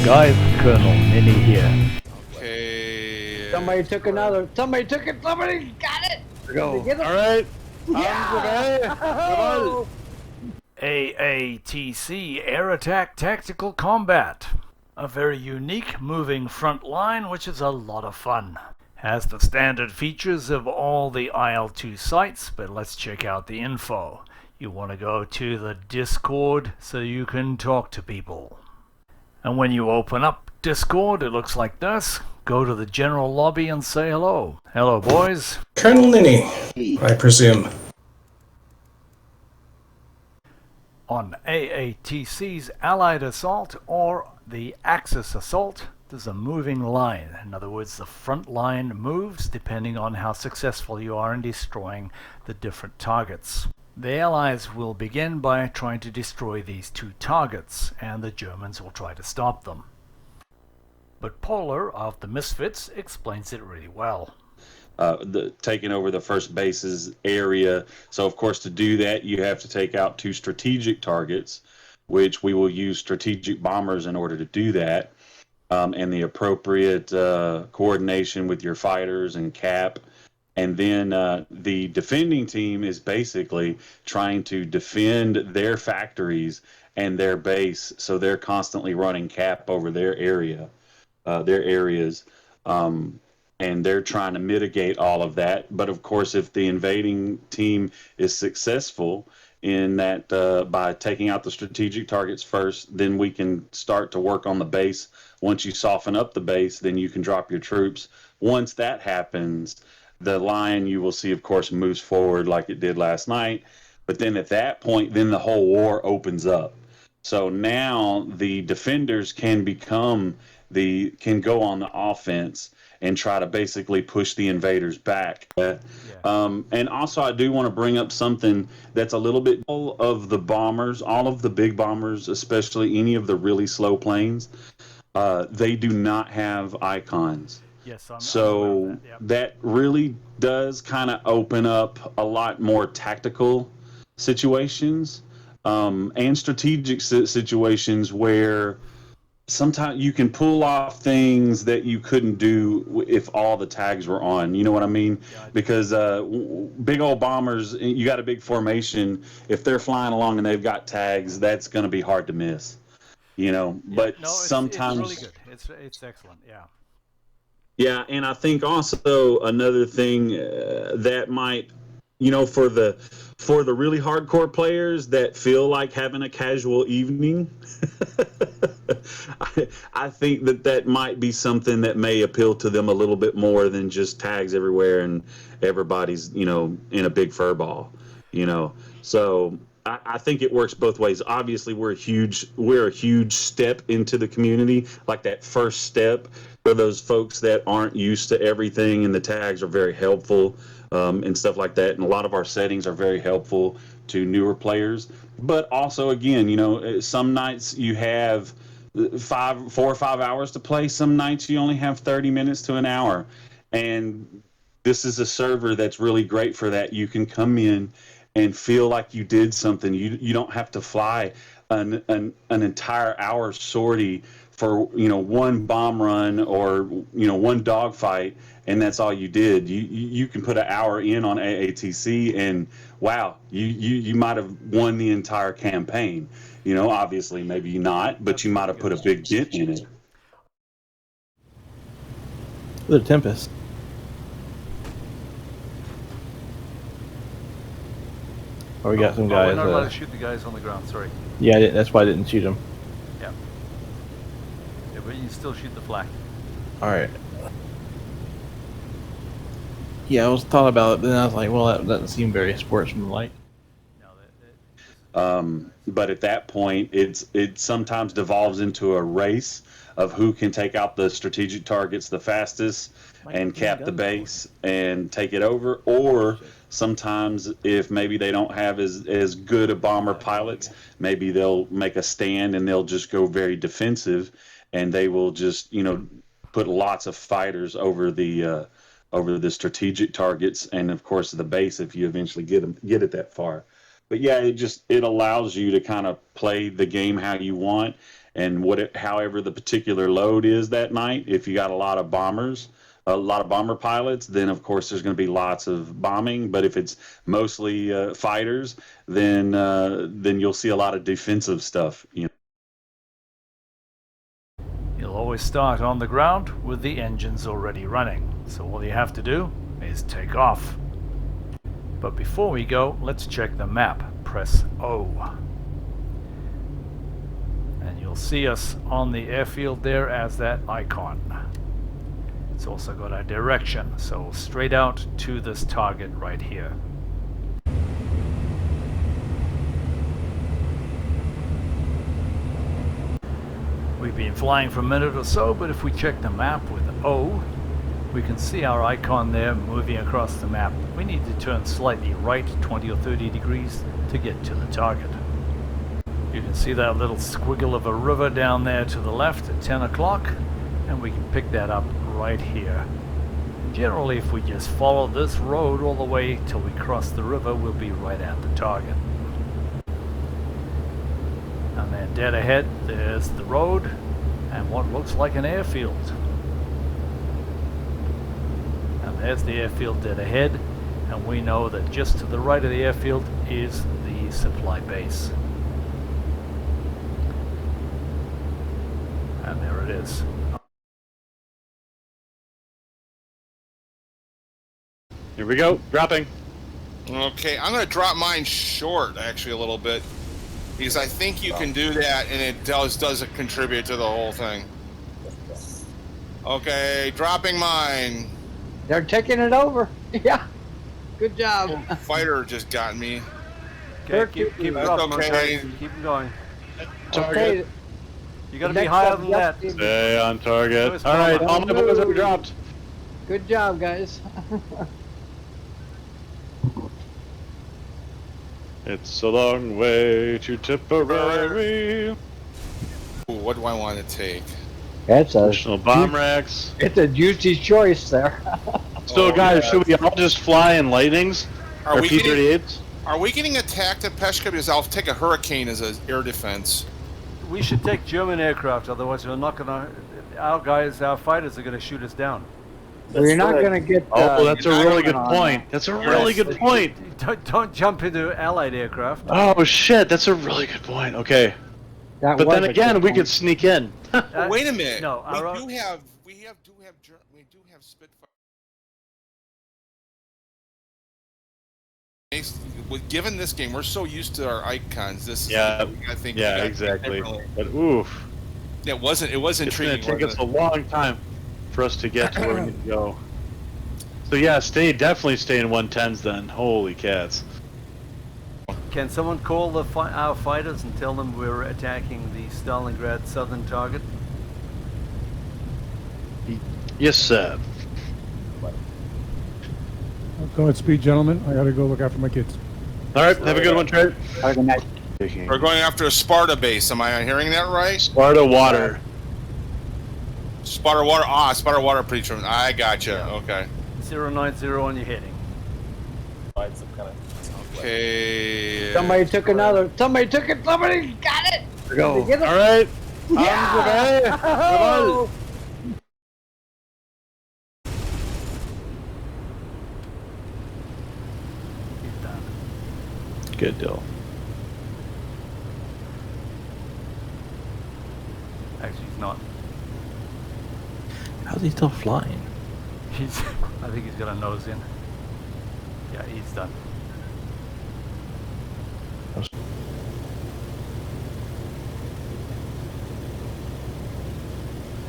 guys, Colonel Ninny here. Okay. Somebody took another. Somebody took it. Somebody got it. Go. Get it? All right. Yeah. Oh. AATC Air Attack Tactical Combat. A very unique moving front line which is a lot of fun. Has the standard features of all the IL-2 sites, but let's check out the info. You want to go to the Discord so you can talk to people. And when you open up Discord, it looks like this. Go to the general lobby and say hello. Hello, boys. Colonel Ninny, I presume. On AATC's Allied Assault or the Axis Assault, there's a moving line. In other words, the front line moves depending on how successful you are in destroying the different targets. The Allies will begin by trying to destroy these two targets, and the Germans will try to stop them. But Polar of the Misfits explains it really well. Taking over the first base's area. So, of course, to do that, you have to take out two strategic targets, which we will use strategic bombers in order to do that, and the appropriate coordination with your fighters and cap. And then the defending team is basically trying to defend their factories and their base, so they're constantly running cap over their areas. And they're trying to mitigate all of that. But of course, if the invading team is successful in that by taking out the strategic targets first, then we can start to work on the base. Once you soften up the base, then you can drop your troops. Once that happens, the line, you will see, of course, moves forward like it did last night. But then at that point, then the whole war opens up. So now the defenders can go on the offense and try to basically push the invaders back. And also, I do want to bring up something that's a little bit all of the bombers, all of the big bombers, especially any of the really slow planes, they do not have icons. Yes, So that really does kind of open up a lot more tactical situations and strategic situations where sometimes you can pull off things that you couldn't do if all the tags were on. You know what I mean? Because big old bombers, you got a big formation. If they're flying along and they've got tags, that's going to be hard to miss. You know, but sometimes it's really good. It's excellent. Yeah. Yeah, and I think also another thing that might, you know, for the really hardcore players that feel like having a casual evening, I think that might be something that may appeal to them a little bit more than just tags everywhere and everybody's, you know, in a big fur ball, you know. So I think it works both ways. Obviously, we're a huge step into the community, like that first step for those folks that aren't used to everything, and the tags are very helpful and stuff like that. And a lot of our settings are very helpful to newer players. But also, again, you know, some nights you have 4 or 5 hours to play. Some nights you only have 30 minutes to an hour. And this is a server that's really great for that. You can come in and feel like you did something. You don't have to fly an entire hour sortie for, you know, one bomb run or, you know, one dogfight, and that's all you did. You can put an hour in on AATC, and wow, you might have won the entire campaign. You know, obviously maybe not, but you might have put a big dent in it. The Tempest. Oh, we got some guys. We're not allowed to shoot the guys on the ground. Sorry. Yeah, that's why I didn't shoot them. Yeah. Yeah, but you still shoot the flag. All right. Yeah, I was thought about it, but then I was like, well, that doesn't seem very sportsmanlike. But at that point, it sometimes devolves into a race of who can take out the strategic targets the fastest and cap the base and take it over. Or sometimes, if maybe they don't have as good a bomber pilots, maybe they'll make a stand and they'll just go very defensive, and they will just, you know, put lots of fighters over the strategic targets, and of course the base if you eventually get it that far. But yeah, it allows you to kind of play the game how you want, and however the particular load is that night. If you got a lot of bombers, a lot of bomber pilots, then of course there's going to be lots of bombing. But if it's mostly fighters, then you'll see a lot of defensive stuff. You'll always start on the ground with the engines already running, so all you have to do is take off. But before we go, let's check the map. Press O. And you'll see us on the airfield there as that icon. It's also got our direction, so straight out to this target right here. We've been flying for a minute or so, but if we check the map with O, we can see our icon there moving across the map. We need to turn slightly right, 20 or 30 degrees, to get to the target. You can see that little squiggle of a river down there to the left at 10 o'clock, and we can pick that up right here. Generally, if we just follow this road all the way till we cross the river, we'll be right at the target. And then dead ahead, there's the road and what looks like an airfield. And there's the airfield dead ahead, and we know that just to the right of the airfield is the supply base. And there it is. Here we go, dropping. Okay, I'm going to drop mine short, actually, a little bit. Because I think you can do that, and it doesn't contribute to the whole thing. Okay, dropping mine. They're taking it over. Yeah. Good job. Fighter just got me. Okay, keep That's dropping, okay. okay. Keep them going. Okay. You gotta be Next higher up, than that. Justin. Stay on target. Lewis, All right, Palmer. all my boys are dropped. Good job, guys. It's a long way to Tipperary. Ooh, what do I want to take? That's Additional bomb racks. It's a juicy choice there. So, Oh, guys, yeah. should we all just fly in lightnings? Are Or we getting- P-38s? Are we getting attacked at Peshka? Because I'll take a Hurricane as an air defense. We should take German aircraft, otherwise we're not gonna. Our fighters are gonna shoot us down. We're not going to get. Oh, that's a you're not really going good on point. That's a really good point. Don't jump into Allied aircraft. Oh, shit, that's a really good point. Okay. That But was then a again, good we point. could sneak in. Wait a minute. No, we do have Spitfire. Given this game, we're so used to our icons. This is, Yeah, I think. yeah, exactly. But oof, It was it's going to intriguing. take us wasn't a long time for us to get to where we need to go. So yeah, definitely stay in 110s then. Holy cats. Can someone call our fighters and tell them we're attacking the Stalingrad southern target? Yes, sir. Go at speed, gentlemen. I gotta go look after my kids. All right, have a good one, Trey. Have a good night. We're going after a Sparta base. Am I hearing that right? Sparta water. Sparta water. Sparta water preacher. I gotcha. Yeah. Okay. 090 on your heading. Okay. Somebody took another. Somebody took it. Somebody got it. Go. Did you get it? All right. Yeah. Oh. He's done. Good deal. Actually, he's not. How's he still flying? I think he's got a nose in. Yeah, he's done.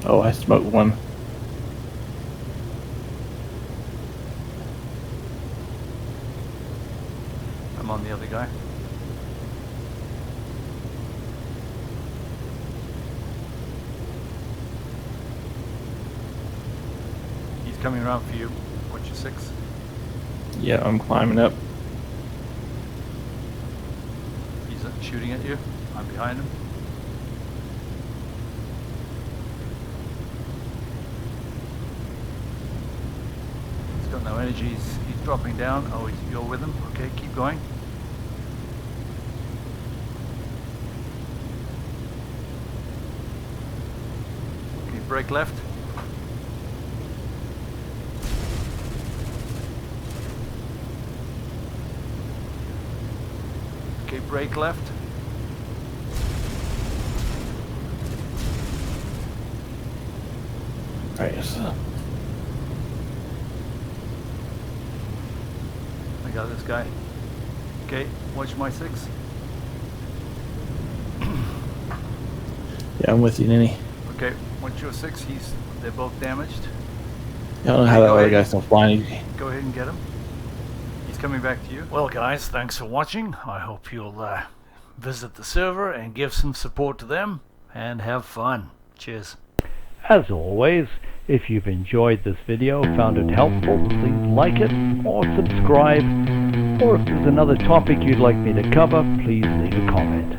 Oh, I smoked one. I'm on the other guy. He's coming around for you. What's your 6? Yeah, I'm climbing up. He's shooting at you. I'm behind him. He's got no energy. He's dropping down. Oh, you're with him. Okay, keep going. brake left. Okay, brake left. Alright, so I got this guy. Okay, watch my 6. yeah, I'm with you, Ninny. Okay, watch your 6. They're both damaged. I don't know how Go that other ahead. guy's still flying. Go ahead and get him. He's coming back to you. Well, guys, thanks for watching. I hope you'll visit the server and give some support to them and have fun. Cheers. As always, if you've enjoyed this video, found it helpful, please like it or subscribe. Or if there's another topic you'd like me to cover, please leave a comment.